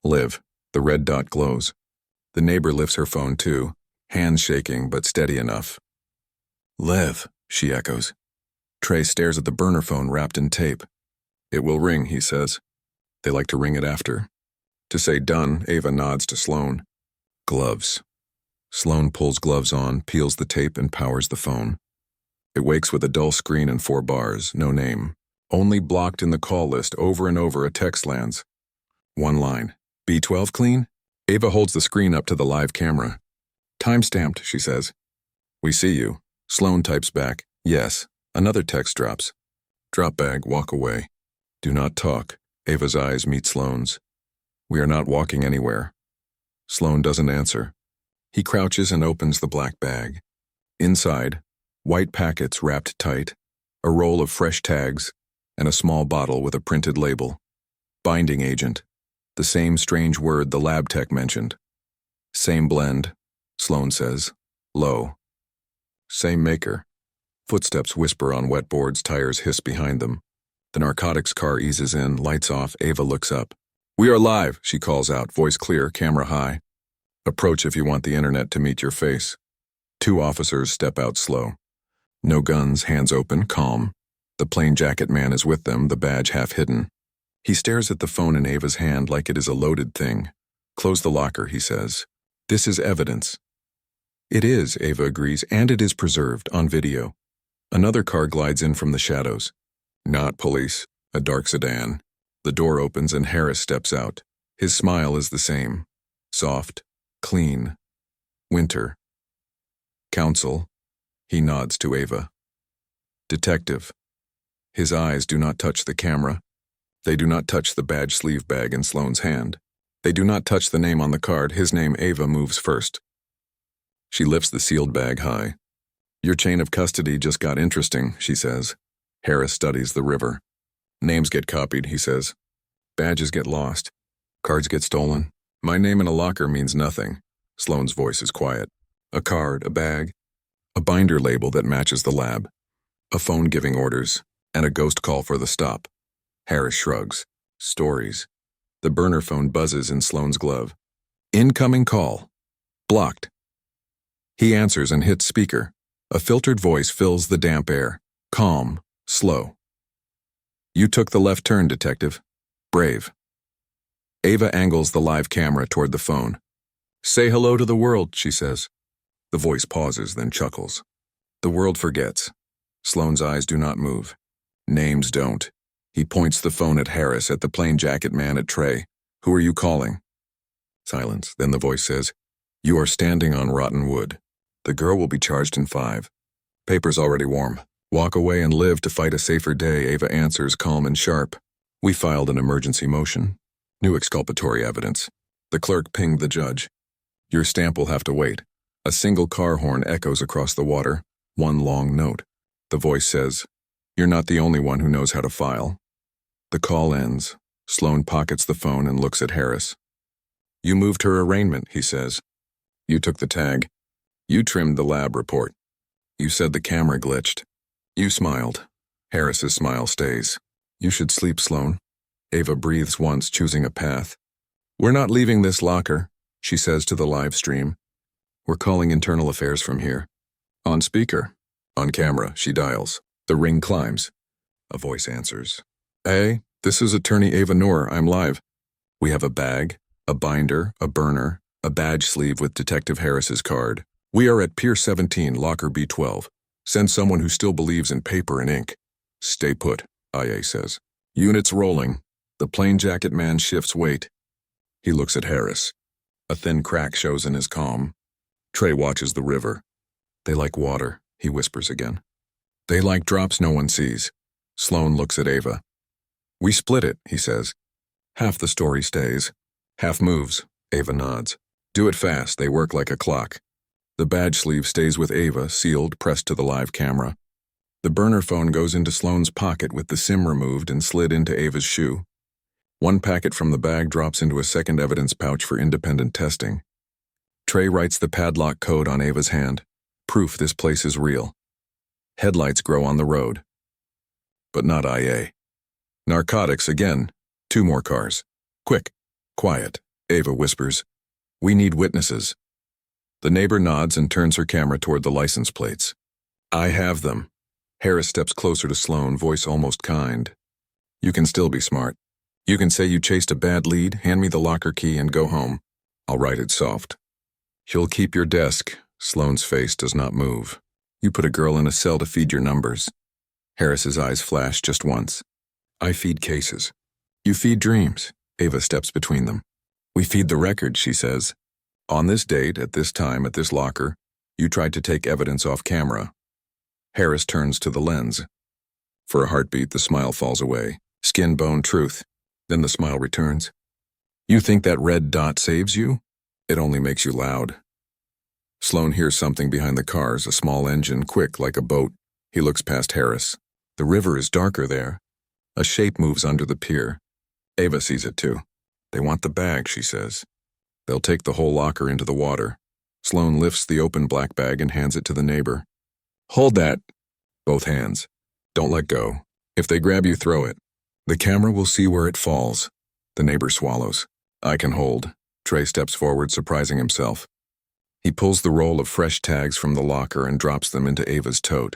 Live. The red dot glows. The neighbor lifts her phone too, hands shaking but steady enough. Live, she echoes. Trey stares at the burner phone wrapped in tape. It will ring, he says. They like to ring it after. To say done, Ava nods to Sloane. Gloves. Sloan pulls gloves on, peels the tape, and powers the phone. It wakes with a dull screen and 4 bars, no name. Only blocked in the call list over and over a text lands. One line. B12 clean? Ava holds the screen up to the live camera. Time-stamped, she says. We see you. Sloan types back, yes. Another text drops. Drop bag, walk away. Do not talk. Ava's eyes meet Sloan's. We are not walking anywhere. Sloan doesn't answer. He crouches and opens the black bag. Inside, white packets wrapped tight, a roll of fresh tags, and a small bottle with a printed label. Binding agent. The same strange word the lab tech mentioned. Same blend, Sloan says. Low. Same maker. Footsteps whisper on wet boards, tires hiss behind them. The narcotics car eases in, lights off. Ava looks up. We are live, she calls out, voice clear, camera high. Approach if you want the internet to meet your face. 2 officers step out slow. No guns, hands open, calm. The plain jacket man is with them, the badge half hidden. He stares at the phone in Ava's hand like it is a loaded thing. Close the locker, he says. This is evidence. It is, Ava agrees, and it is preserved on video. Another car glides in from the shadows. Not police, a dark sedan. The door opens and Harris steps out. His smile is the same. Soft, clean. Winter. Counsel. He nods to Ava. Detective. His eyes do not touch the camera. They do not touch the badge sleeve bag in Sloan's hand. They do not touch the name on the card. His name, Ava, moves first. She lifts the sealed bag high. Your chain of custody just got interesting, she says. Harris studies the river. Names get copied, he says. Badges get lost. Cards get stolen. My name in a locker means nothing. Sloan's voice is quiet. A card, a bag, a binder label that matches the lab, a phone giving orders, and a ghost call for the stop. Harris shrugs. Stories. The burner phone buzzes in Sloan's glove. Incoming call. Blocked. He answers and hits speaker. A filtered voice fills the damp air. Calm, slow. You took the left turn, detective. Brave. Ava angles the live camera toward the phone. Say hello to the world, she says. The voice pauses, then chuckles. The world forgets. Sloan's eyes do not move. Names don't. He points the phone at Harris, at the plain jacket man, at Trey. Who are you calling? Silence. Then the voice says, You are standing on rotten wood. The girl will be charged in 5. Paper's already warm. Walk away and live to fight a safer day, Ava answers, calm and sharp. We filed an emergency motion. New exculpatory evidence. The clerk pinged the judge. Your stamp will have to wait. A single car horn echoes across the water. One long note. The voice says, You're not the only one who knows how to file. The call ends. Sloan pockets the phone and looks at Harris. You moved her arraignment, he says. You took the tag. You trimmed the lab report. You said the camera glitched. You smiled. Harris's smile stays. You should sleep, Sloan. Ava breathes once, choosing a path. We're not leaving this locker, she says to the live stream. We're calling internal affairs from here. On speaker. On camera, she dials. The ring climbs. A voice answers. Hey, this is Attorney Ava Noor. I'm live. We have a bag, a binder, a burner, a badge sleeve with Detective Harris's card. We are at Pier 17, Locker B12. Send someone who still believes in paper and ink. Stay put, IA says. Units rolling. The plain jacket man shifts weight. He looks at Harris. A thin crack shows in his calm. Trey watches the river. They like water, he whispers again. They like drops no one sees. Sloan looks at Ava. We split it, he says. Half the story stays. Half moves. Ava nods. Do it fast, they work like a clock. The badge sleeve stays with Ava, sealed, pressed to the live camera. The burner phone goes into Sloan's pocket with the SIM removed and slid into Ava's shoe. One packet from the bag drops into a second evidence pouch for independent testing. Trey writes the padlock code on Ava's hand. Proof this place is real. Headlights grow on the road. But not IA. Narcotics again. 2 more cars. Quick. Quiet. Ava whispers. We need witnesses. The neighbor nods and turns her camera toward the license plates. I have them. Harris steps closer to Sloan, voice almost kind. You can still be smart. You can say you chased a bad lead, hand me the locker key, and go home. I'll write it soft. You'll keep your desk. Sloane's face does not move. You put a girl in a cell to feed your numbers. Harris's eyes flash just once. I feed cases. You feed dreams. Ava steps between them. We feed the record, she says. On this date, at this time, at this locker, you tried to take evidence off camera. Harris turns to the lens. For a heartbeat, the smile falls away. Skin, bone, truth. Then the smile returns. You think that red dot saves you? It only makes you loud. Sloane hears something behind the cars, a small engine, quick like a boat. He looks past Harris. The river is darker there. A shape moves under the pier. Ava sees it too. They want the bag, she says. They'll take the whole locker into the water. Sloane lifts the open black bag and hands it to the neighbor. Hold that. Both hands. Don't let go. If they grab you, throw it. The camera will see where it falls. The neighbor swallows. I can hold. Trey steps forward, surprising himself. He pulls the roll of fresh tags from the locker and drops them into Ava's tote.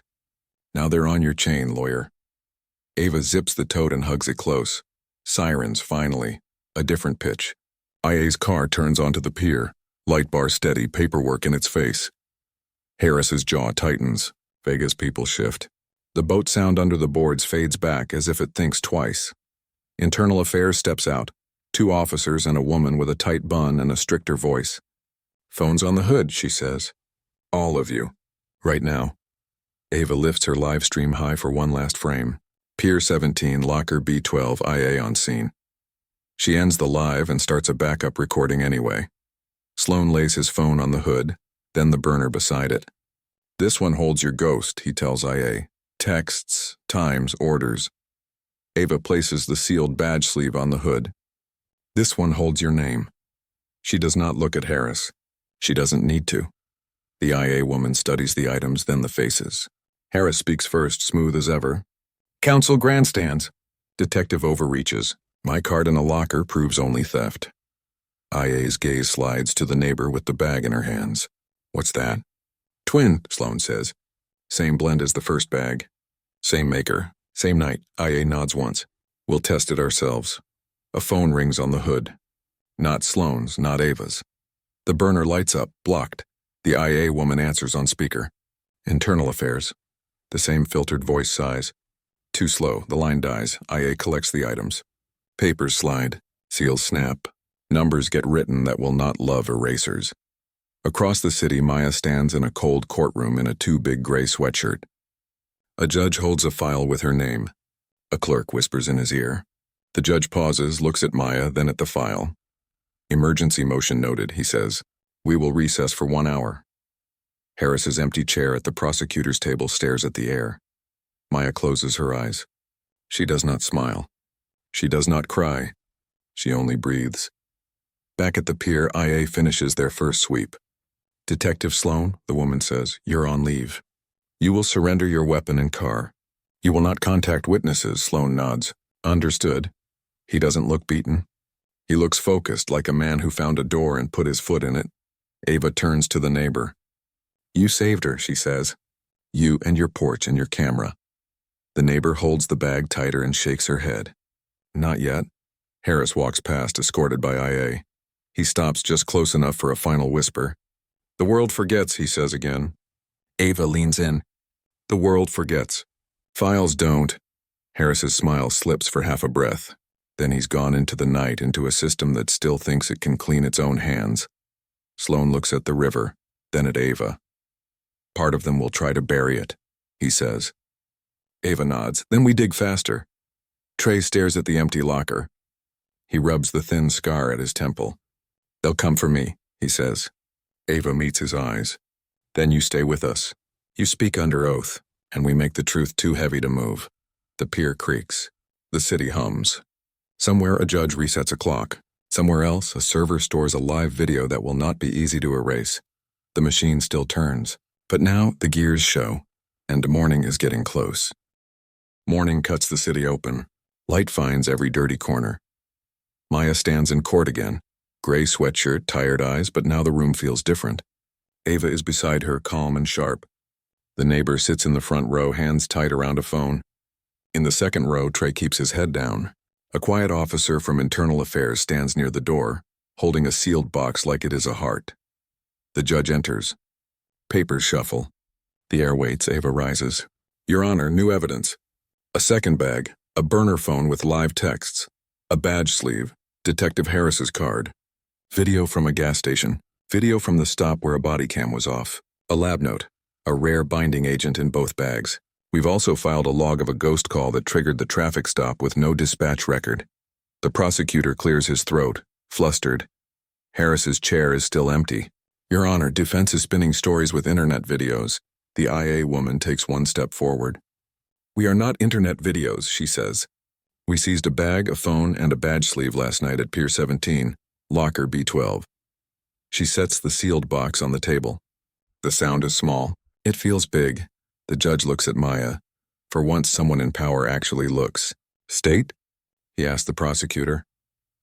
Now they're on your chain, lawyer. Ava zips the tote and hugs it close. Sirens, finally. A different pitch. IA's car turns onto the pier. Light bar steady, paperwork in its face. Harris's jaw tightens. Vegas people shift. The boat sound under the boards fades back as if it thinks twice. Internal Affairs steps out. 2 officers and a woman with a tight bun and a stricter voice. Phone's on the hood, she says. All of you. Right now. Ava lifts her live stream high for one last frame. Pier 17, Locker B12, IA on scene. She ends the live and starts a backup recording anyway. Sloane lays his phone on the hood, then the burner beside it. This one holds your ghost, he tells IA. Texts, times, orders. Ava places the sealed badge sleeve on the hood. This one holds your name. She does not look at Harris. She doesn't need to. The IA woman studies the items, then the faces. Harris speaks first, smooth as ever. Counsel grandstands. Detective overreaches. My card in a locker proves only theft. IA's gaze slides to the neighbor with the bag in her hands. What's that? Twin, Sloane says. Same blend as the first bag. Same maker. Same night. IA nods once. We'll test it ourselves. A phone rings on the hood. Not Sloane's, not Ava's. The burner lights up, blocked. The IA woman answers on speaker. Internal Affairs. The same filtered voice sighs. Too slow, the line dies. IA collects the items. Papers slide. Seals snap. Numbers get written that will not love erasers. Across the city, Maya stands in a cold courtroom in a too big gray sweatshirt. A judge holds a file with her name. A clerk whispers in his ear. The judge pauses, looks at Maya, then at the file. Emergency motion noted, he says. We will recess for 1 hour. Harris's empty chair at the prosecutor's table stares at the air. Maya closes her eyes. She does not smile. She does not cry. She only breathes. Back at the pier, IA finishes their first sweep. Detective Sloane, the woman says, you're on leave. You will surrender your weapon and car. You will not contact witnesses, Sloane nods. Understood. He doesn't look beaten. He looks focused, like a man who found a door and put his foot in it. Ava turns to the neighbor. You saved her, she says. You and your porch and your camera. The neighbor holds the bag tighter and shakes her head. Not yet. Harris walks past, escorted by IA. He stops just close enough for a final whisper. The world forgets, he says again. Ava leans in. The world forgets. Files don't. Harris's smile slips for half a breath. Then he's gone into the night, into a system that still thinks it can clean its own hands. Sloane looks at the river, then at Ava. Part of them will try to bury it, he says. Ava nods. Then we dig faster. Trey stares at the empty locker. He rubs the thin scar at his temple. They'll come for me, he says. Ava meets his eyes. Then you stay with us. You speak under oath, and we make the truth too heavy to move. The pier creaks. The city hums. Somewhere a judge resets a clock. Somewhere else, a server stores a live video that will not be easy to erase. The machine still turns. But now the gears show, and morning is getting close. Morning cuts the city open. Light finds every dirty corner. Maya stands in court again. Gray sweatshirt, tired eyes, but now the room feels different. Ava is beside her, calm and sharp. The neighbor sits in the front row, hands tight around a phone. In the second row, Trey keeps his head down. A quiet officer from Internal Affairs stands near the door, holding a sealed box like it is a heart. The judge enters. Papers shuffle. The air waits. Ava rises. Your Honor, new evidence. A second bag, a burner phone with live texts, a badge sleeve, Detective Harris's card, video from a gas station, video from the stop where a body cam was off, a lab note, a rare binding agent in both bags. We've also filed a log of a ghost call that triggered the traffic stop with no dispatch record. The prosecutor clears his throat, flustered. Harris's chair is still empty. Your Honor, defense is spinning stories with internet videos. The IA woman takes one step forward. We are not internet videos, she says. We seized a bag, a phone, and a badge sleeve last night at Pier 17, locker B12. She sets the sealed box on the table. The sound is small. It feels big. The judge looks at Maya. For once, someone in power actually looks. State? He asks the prosecutor.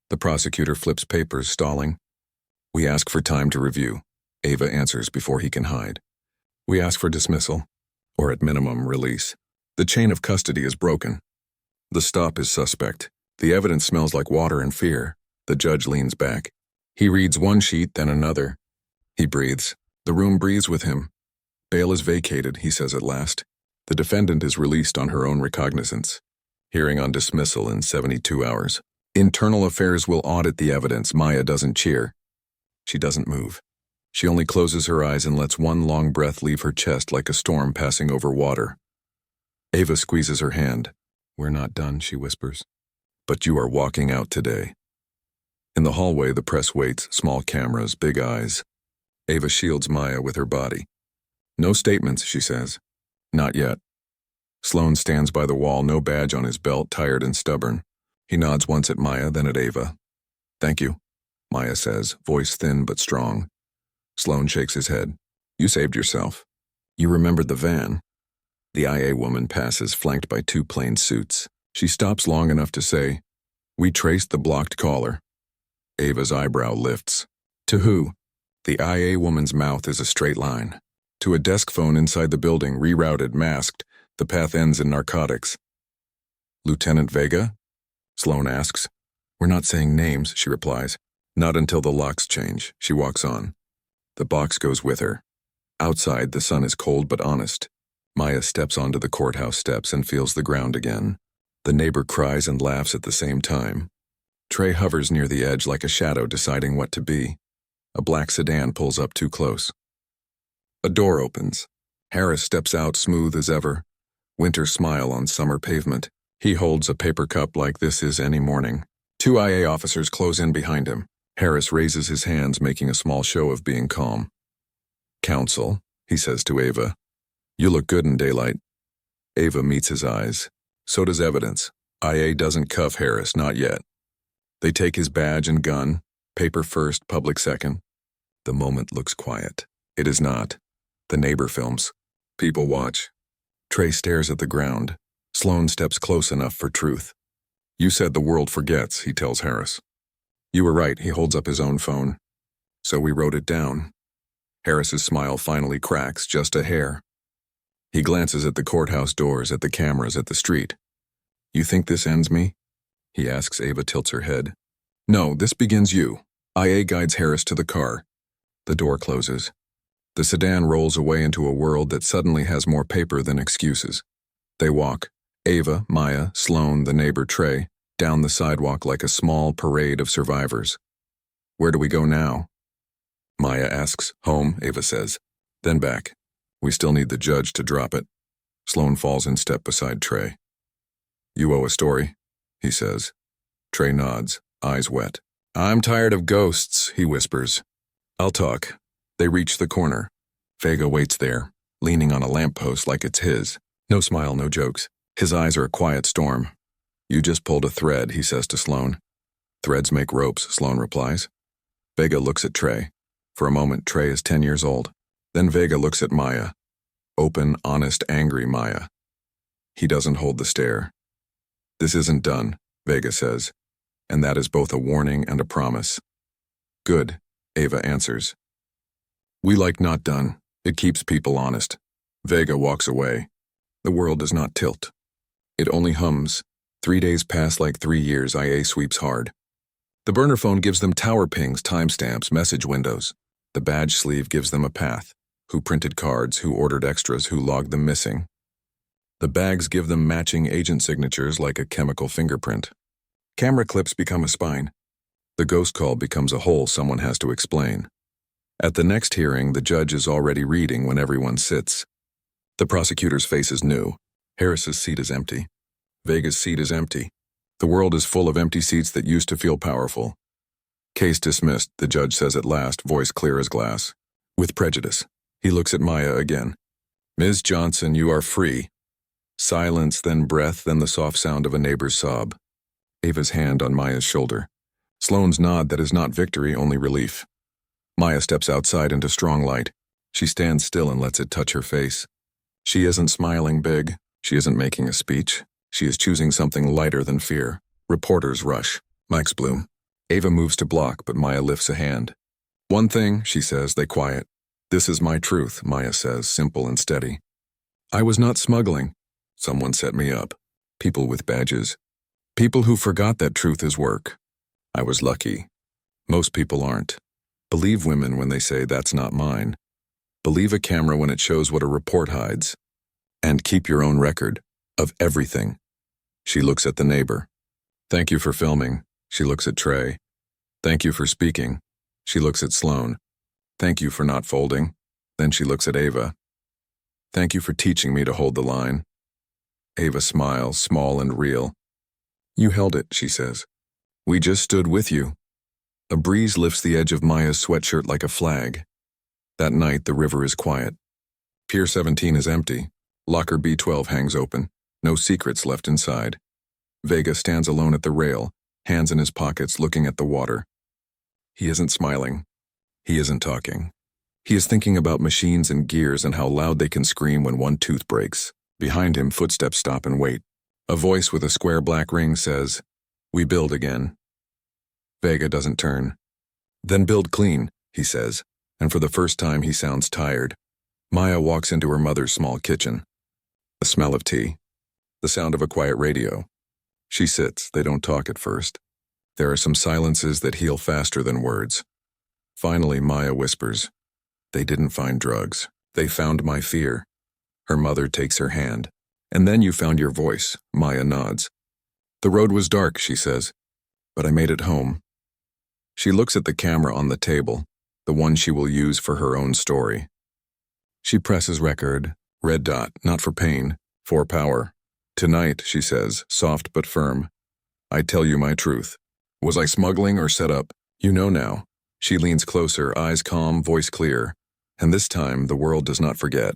The prosecutor flips papers, stalling. We ask for time to review. Ava answers before he can hide. We ask for dismissal, or at minimum, release. The chain of custody is broken. The stop is suspect. The evidence smells like water and fear. The judge leans back. He reads one sheet, then another. He breathes. The room breathes with him. Bail is vacated, he says at last. The defendant is released on her own recognizance. Hearing on dismissal in 72 hours. Internal Affairs will audit the evidence. Maya doesn't cheer. She doesn't move. She only closes her eyes and lets one long breath leave her chest like a storm passing over water. Ava squeezes her hand. We're not done, she whispers. But you are walking out today. In the hallway, the press waits, small cameras, big eyes. Ava shields Maya with her body. No statements, she says. Not yet. Sloan stands by the wall, no badge on his belt, tired and stubborn. He nods once at Maya, then at Ava. Thank you, Maya says, voice thin but strong. Sloan shakes his head. You saved yourself. You remembered the van. The IA woman passes, flanked by two plain suits. She stops long enough to say, We traced the blocked caller. Ava's eyebrow lifts. To who? The IA woman's mouth is a straight line. To a desk phone inside the building, rerouted, masked. The path ends in narcotics. Lieutenant Vega? Sloan asks. We're not saying names, she replies. Not until the locks change. She walks on. The box goes with her. Outside, the sun is cold but honest. Maya steps onto the courthouse steps and feels the ground again. The neighbor cries and laughs at the same time. Trey hovers near the edge like a shadow deciding what to be. A black sedan pulls up too close. A door opens. Harris steps out smooth as ever. Winter smile on summer pavement. He holds a paper cup like this is any morning. Two IA officers close in behind him. Harris raises his hands, making a small show of being calm. Counsel, he says to Ava. You look good in daylight. Ava meets his eyes. So does evidence. IA doesn't cuff Harris, not yet. They take his badge and gun. Paper first, public second. The moment looks quiet. It is not. The neighbor films. People watch. Trey stares at the ground. Sloan steps close enough for truth. You said the world forgets, he tells Harris. You were right, he holds up his own phone. So we wrote it down. Harris's smile finally cracks, just a hair. He glances at the courthouse doors, at the cameras, at the street. You think this ends me? He asks. Ava tilts her head. No, this begins you. IA guides Harris to the car. The door closes. The sedan rolls away into a world that suddenly has more paper than excuses. They walk, Ava, Maya, Sloan, the neighbor Trey, down the sidewalk like a small parade of survivors. Where do we go now? Maya asks. Home, Ava says. Then back. We still need the judge to drop it. Sloan falls in step beside Trey. You owe a story, he says. Trey nods, eyes wet. I'm tired of ghosts, he whispers. I'll talk. They reach the corner. Vega waits there, leaning on a lamppost like it's his. No smile, no jokes. His eyes are a quiet storm. You just pulled a thread, he says to Sloan. Threads make ropes, Sloan replies. Vega looks at Trey. For a moment, Trey is 10 years old. Then Vega looks at Maya. Open, honest, angry Maya. He doesn't hold the stare. This isn't done, Vega says. And that is both a warning and a promise. Good, Ava answers. We like not done. It keeps people honest. Vega walks away. The world does not tilt. It only hums. 3 days pass like 3 years. IA sweeps hard. The burner phone gives them tower pings, timestamps, message windows. The badge sleeve gives them a path. Who printed cards, who ordered extras, who logged them missing. The bags give them matching agent signatures like a chemical fingerprint. Camera clips become a spine. The ghost call becomes a hole someone has to explain. At the next hearing, the judge is already reading when everyone sits. The prosecutor's face is new. Harris's seat is empty. Vega's seat is empty. The world is full of empty seats that used to feel powerful. Case dismissed, the judge says at last, voice clear as glass. With prejudice. He looks at Maya again. Ms. Johnson, you are free. Silence, then breath, then the soft sound of a neighbor's sob. Ava's hand on Maya's shoulder. Sloane's nod that is not victory, only relief. Maya steps outside into strong light. She stands still and lets it touch her face. She isn't smiling big. She isn't making a speech. She is choosing something lighter than fear. Reporters rush. Mike's Bloom. Ava moves to block, but Maya lifts a hand. One thing, she says, they quiet. This is my truth, Maya says, simple and steady. I was not smuggling. Someone set me up. People with badges. People who forgot that truth is work. I was lucky. Most people aren't. Believe women when they say that's not mine. Believe a camera when it shows what a report hides. And keep your own record. Of everything. She looks at the neighbor. Thank you for filming. She looks at Trey. Thank you for speaking. She looks at Sloane. Thank you for not folding. Then she looks at Ava. Thank you for teaching me to hold the line. Ava smiles, small and real. You held it, she says. We just stood with you. A breeze lifts the edge of Maya's sweatshirt like a flag. That night, the river is quiet. Pier 17 is empty. Locker B12 hangs open. No secrets left inside. Vega stands alone at the rail, hands in his pockets looking at the water. He isn't smiling. He isn't talking. He is thinking about machines and gears and how loud they can scream when one tooth breaks. Behind him, footsteps stop and wait. A voice with a square black ring says, We build again. Vega doesn't turn. Then build clean, he says, and for the first time he sounds tired. Maya walks into her mother's small kitchen. The smell of tea. The sound of a quiet radio. She sits, they don't talk at first. There are some silences that heal faster than words. Finally, Maya whispers, They didn't find drugs. They found my fear. Her mother takes her hand. And then you found your voice, Maya nods. The road was dark, she says, but I made it home. She looks at the camera on the table, the one she will use for her own story. She presses record, red dot, not for pain, for power. Tonight, she says, soft but firm. I tell you my truth. Was I smuggling or set up? You know now. She leans closer, eyes calm, voice clear. And this time, the world does not forget.